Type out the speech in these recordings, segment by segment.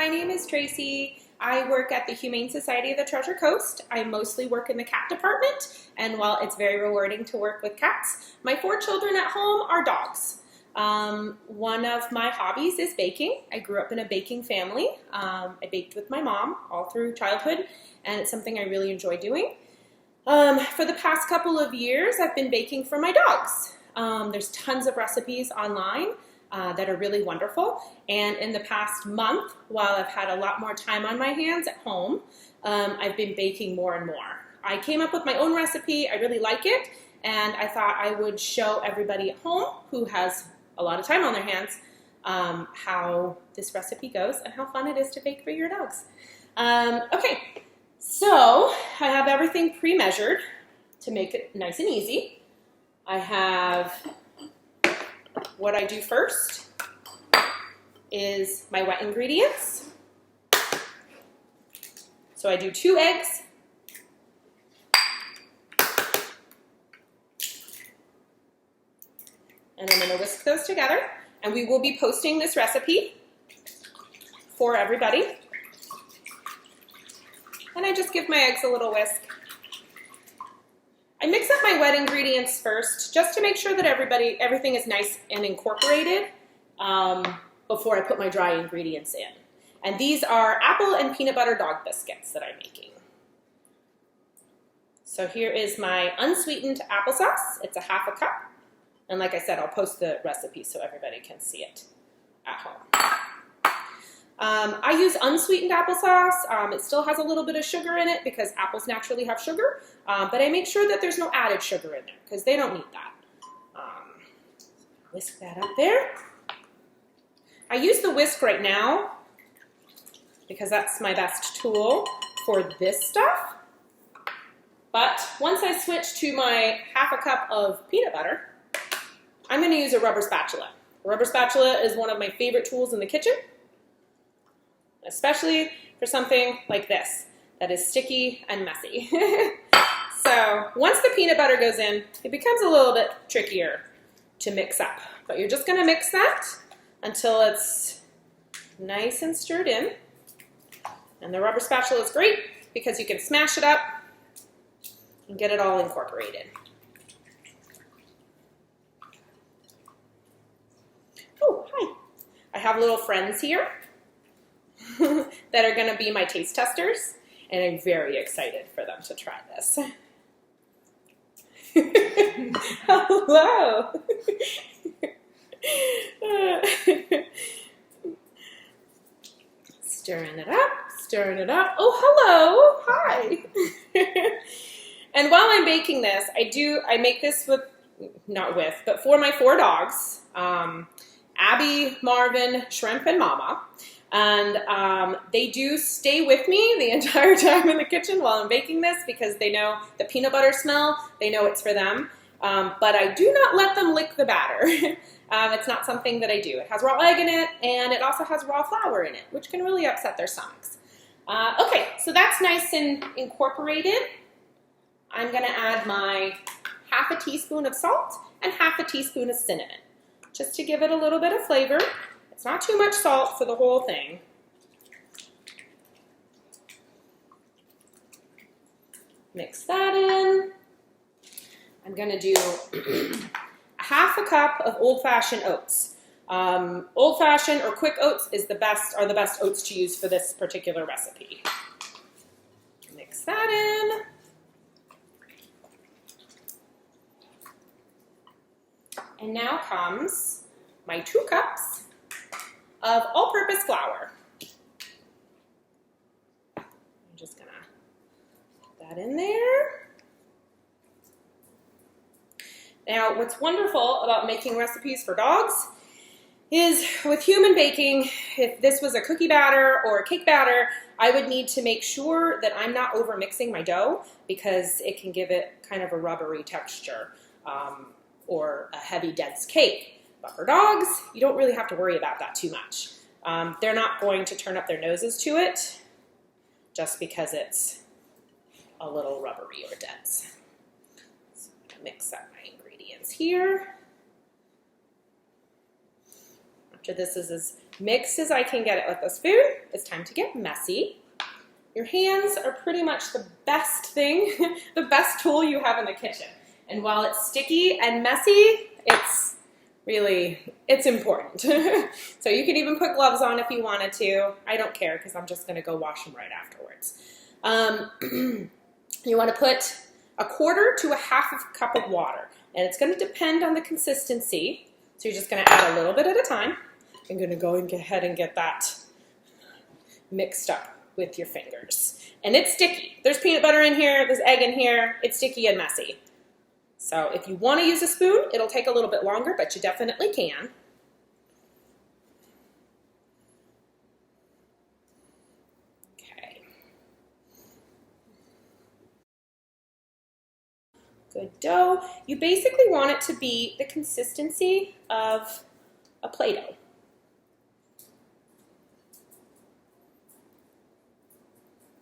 my name is Tracy. I work at the Humane Society of the Treasure Coast. I mostly work in the cat department, and while it's very rewarding to work with cats, my 4 children at home are dogs. One of my hobbies is baking. I grew up in a baking family. I baked with my mom all through childhood, and it's something I really enjoy doing. For the past couple of years, I've been baking for my dogs. There's tons of recipes online that are really wonderful. And in the past month, while I've had a lot more time on my hands at home, I've been baking more and more. I came up with my own recipe. I really like it. And I thought I would show everybody at home who has a lot of time on their hands how this recipe goes and how fun it is to bake for your dogs. Okay, so I have everything pre-measured to make it nice and easy. I have what I do first is my wet ingredients. So I do 2 eggs, and I'm going to whisk those together, and we will be posting this recipe for everybody. And I just give my eggs a little whisk. I mix up my wet ingredients first, just to make sure that everything is nice and incorporated before I put my dry ingredients in. And these are apple and peanut butter dog biscuits that I'm making. So here is my unsweetened applesauce. It's a 1/2 cup. And like I said, I'll post the recipe so everybody can see it at home. I use unsweetened applesauce. It still has a little bit of sugar in it because apples naturally have sugar, but I make sure that there's no added sugar in there because they don't need that. Whisk that up there. I use the whisk right now because that's my best tool for this stuff. But once I switch to my 1/2 cup of peanut butter, I'm going to use a rubber spatula. A rubber spatula is one of my favorite tools in the kitchen, especially for something like this that is sticky and messy. So once the peanut butter goes in, it becomes a little bit trickier to mix up. But you're just going to mix that until it's nice and stirred in. And the rubber spatula is great because you can smash it up and get it all incorporated. Oh, hi. I have little friends here that are going to be my taste testers, and I'm very excited for them to try this. Hello. Stirring it up, stirring it up. Oh, hello. Hi. And while I'm baking this, I make this but for my 4 dogs, Abby, Marvin, Shrimp, and Mama. And they do stay with me the entire time in the kitchen while I'm baking this because they know the peanut butter smell, they know it's for them. But I do not let them lick the batter. It's not something that I do. It has raw egg in it, and it also has raw flour in it, which can really upset their stomachs. Okay, so that's nice and incorporated. I'm going to add my 1/2 teaspoon of salt and 1/2 teaspoon of cinnamon, just to give it a little bit of flavor. It's not too much salt for the whole thing. Mix that in. I'm going to do 1/2 cup of old-fashioned oats. Old-fashioned or quick oats are the best oats to use for this particular recipe. Mix that in. And now comes my 2 cups of all-purpose flour. I'm just gonna put that in there. Now, what's wonderful about making recipes for dogs is with human baking, if this was a cookie batter or a cake batter, I would need to make sure that I'm not over mixing my dough because it can give it kind of a rubbery texture or a heavy, dense cake. But for dogs, you don't really have to worry about that too much. They're not going to turn up their noses to it just because it's a little rubbery or dense. So I'm going to mix up my ingredients here. After this is as mixed as I can get it with a spoon, it's time to get messy. Your hands are pretty much the best thing, the best tool you have in the kitchen. And while it's sticky and messy, it's important. So you can even put gloves on if you wanted to. I don't care because I'm just gonna go wash them right afterwards. You wanna put 1/4 to 1/2 cup of water. And it's gonna depend on the consistency. So you're just gonna add a little bit at a time. I'm gonna go and go ahead and get that mixed up with your fingers. And it's sticky. There's peanut butter in here, there's egg in here, it's sticky and messy. So if you wanna use a spoon, it'll take a little bit longer, but you definitely can. Okay. Good dough. You basically want it to be the consistency of a Play-Doh.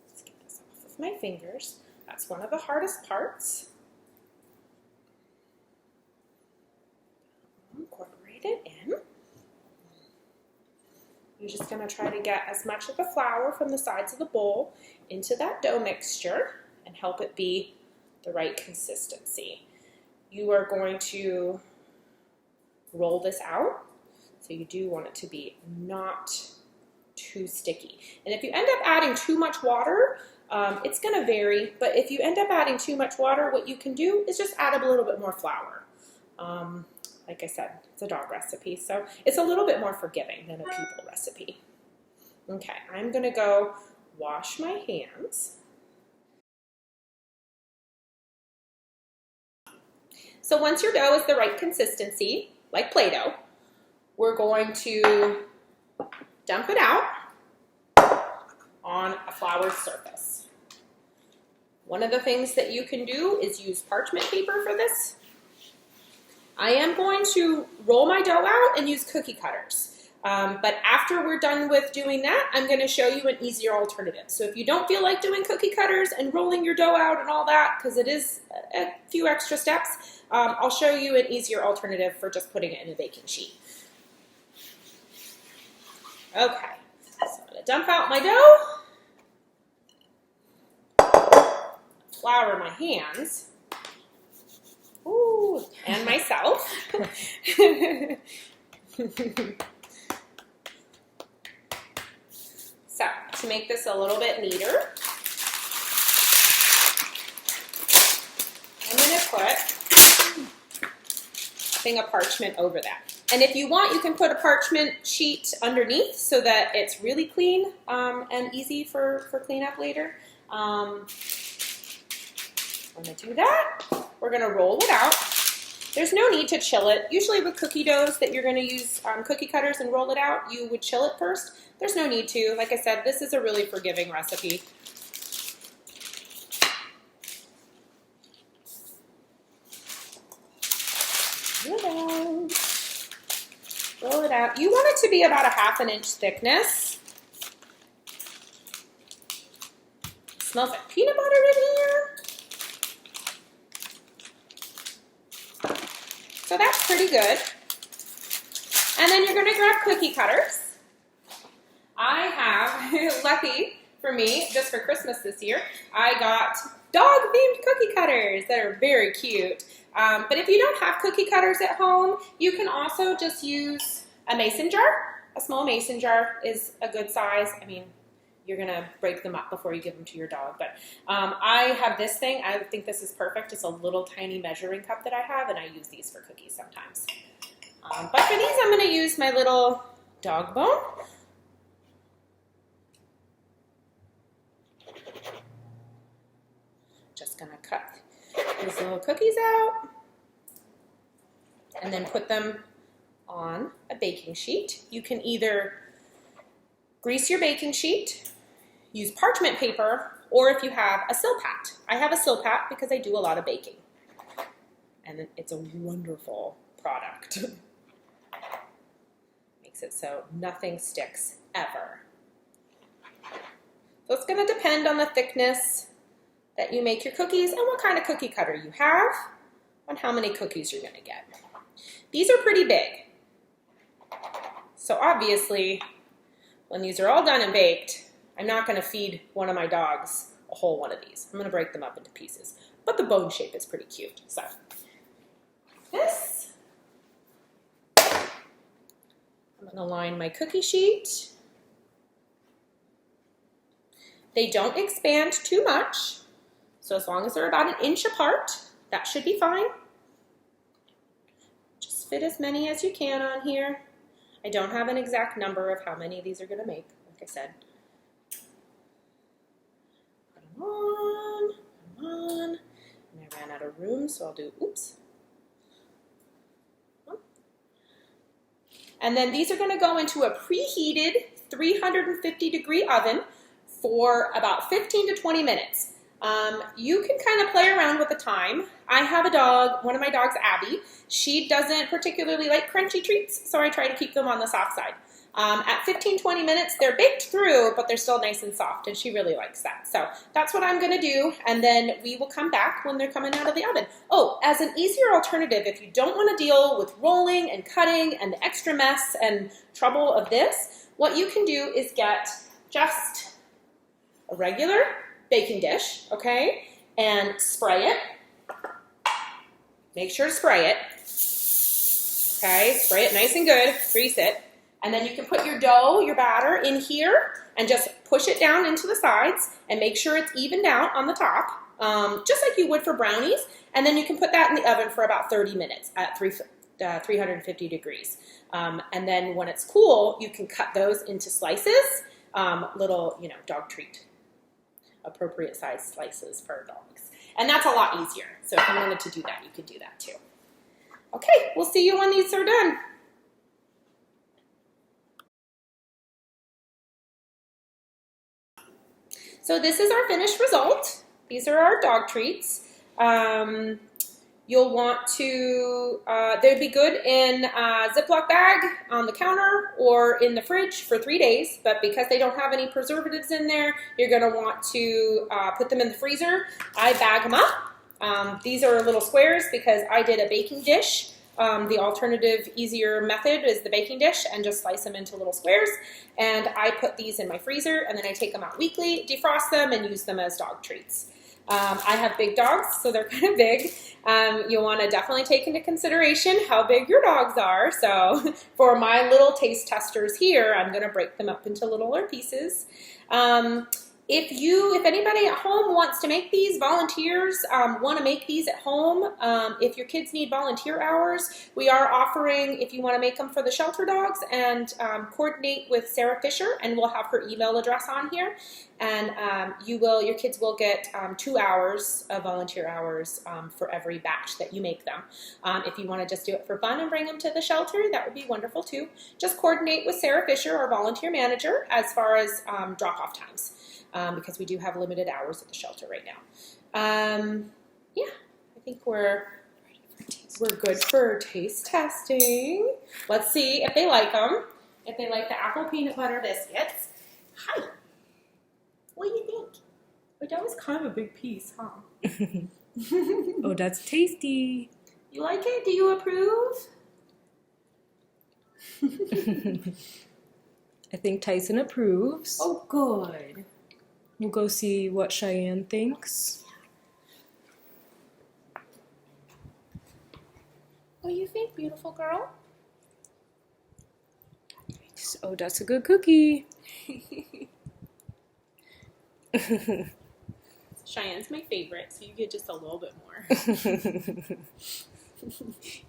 Let's get this off of my fingers. That's one of the hardest parts. Incorporate it in. You're just going to try to get as much of the flour from the sides of the bowl into that dough mixture and help it be the right consistency. You are going to roll this out, so you do want it to be not too sticky. And if you end up adding too much water, it's going to vary, but if you end up adding too much water, what you can do is just add a little bit more flour. Like I said, it's a dog recipe, so it's a little bit more forgiving than a people recipe. Okay, I'm gonna go wash my hands. So once your dough is the right consistency, like Play-Doh, we're going to dump it out on a floured surface. One of the things that you can do is use parchment paper for this. I am going to roll my dough out and use cookie cutters. But after we're done with doing that, I'm going to show you an easier alternative. So if you don't feel like doing cookie cutters and rolling your dough out and all that, because it is a few extra steps, I'll show you an easier alternative for just putting it in a baking sheet. Okay, so I'm going to dump out my dough, flour my hands. Ooh, and myself. So, to make this a little bit neater, I'm going to put a thing of parchment over that. And if you want, you can put a parchment sheet underneath so that it's really clean and easy for cleanup later. I'm going to do that. We're going to roll it out. There's no need to chill it. Usually with cookie doughs that you're going to use cookie cutters and roll it out, you would chill it first. There's no need to. Like I said, this is a really forgiving recipe. Roll it out. You want it to be about a 1/2 inch thickness. It smells like peanut butter in here. So that's pretty good. And then you're going to grab cookie cutters. I have, lucky for me, just for Christmas this year, I got dog-themed cookie cutters that are very cute. But if you don't have cookie cutters at home, you can also just use a mason jar. A small mason jar is a good size. I mean, you're going to break them up before you give them to your dog. But I have this thing. I think this is perfect. It's a little tiny measuring cup that I have, and I use these for cookies sometimes. But for these, I'm going to use my little dog bone. Just going to cut these little cookies out and then put them on a baking sheet. You can either grease your baking sheet, use parchment paper, or if you have a Silpat. I have a Silpat because I do a lot of baking. And it's a wonderful product. Makes it so nothing sticks ever. So it's going to depend on the thickness that you make your cookies and what kind of cookie cutter you have on how many cookies you're going to get. These are pretty big. So obviously, when these are all done and baked, I'm not going to feed one of my dogs a whole one of these. I'm going to break them up into pieces. But the bone shape is pretty cute. So, this. I'm going to line my cookie sheet. They don't expand too much. So as long as they're about 1 inch apart, that should be fine. Just fit as many as you can on here. I don't have an exact number of how many of these are going to make, like I said. Put them on, put them on. And I ran out of room, so I'll do, oops. And then these are going to go into a preheated 350-degree oven for about 15 to 20 minutes. You can kind of play around with the time. I have a dog, one of my dogs, Abby. She doesn't particularly like crunchy treats, so I try to keep them on the soft side. At 15-20 minutes, they're baked through, but they're still nice and soft, and she really likes that. So that's what I'm going to do, and then we will come back when they're coming out of the oven. Oh, as an easier alternative, if you don't want to deal with rolling and cutting and the extra mess and trouble of this, what you can do is get just a regular baking dish, okay, and spray it. Make sure to spray it. Okay, spray it nice and good, grease it. And then you can put your dough, your batter, in here and just push it down into the sides and make sure it's evened out on the top, just like you would for brownies. And then you can put that in the oven for about 30 minutes at 350 degrees. And then when it's cool, you can cut those into slices, little, dog treat, appropriate size slices for dogs. And that's a lot easier. So if you wanted to do that, you could do that too. Okay, we'll see you when these are done. So this is our finished result. These are our dog treats. You'll want to, they'd be good in a Ziploc bag on the counter or in the fridge for 3 days, but because they don't have any preservatives in there, you're gonna want to put them in the freezer. I bag them up. These are little squares because I did a baking dish. The alternative, easier method is the baking dish and just slice them into little squares. And I put these in my freezer and then I take them out weekly, defrost them, and use them as dog treats. I have big dogs, so they're kind of big. You'll want to definitely take into consideration how big your dogs are. So for my little taste testers here, I'm going to break them up into littler pieces. If anybody at home wants to make these, volunteers want to make these at home, if your kids need volunteer hours, we are offering, if you want to make them for the shelter dogs, and coordinate with Sarah Fisher, and we'll have her email address on here, and your kids will get 2 hours of volunteer hours for every batch that you make them. If you want to just do it for fun and bring them to the shelter, that would be wonderful too. Just coordinate with Sarah Fisher, our volunteer manager, as far as drop-off times. Because we do have limited hours at the shelter right now. Yeah, I think we're good for taste testing. Let's see if they like them. If they like the apple peanut butter biscuits. Hi. What do you think? Oh, that was kind of a big piece, huh? Oh, that's tasty. You like it? Do you approve? I think Tyson approves. Oh, good. We'll go see what Cheyenne thinks. What do you think, beautiful girl? Oh, that's a good cookie. Cheyenne's my favorite, so you get just a little bit more.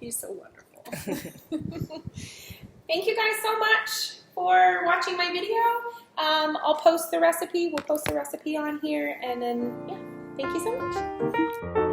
He's so wonderful. Thank you guys so much for watching my video. I'll post the recipe. We'll post the recipe on here, and then, yeah, thank you so much.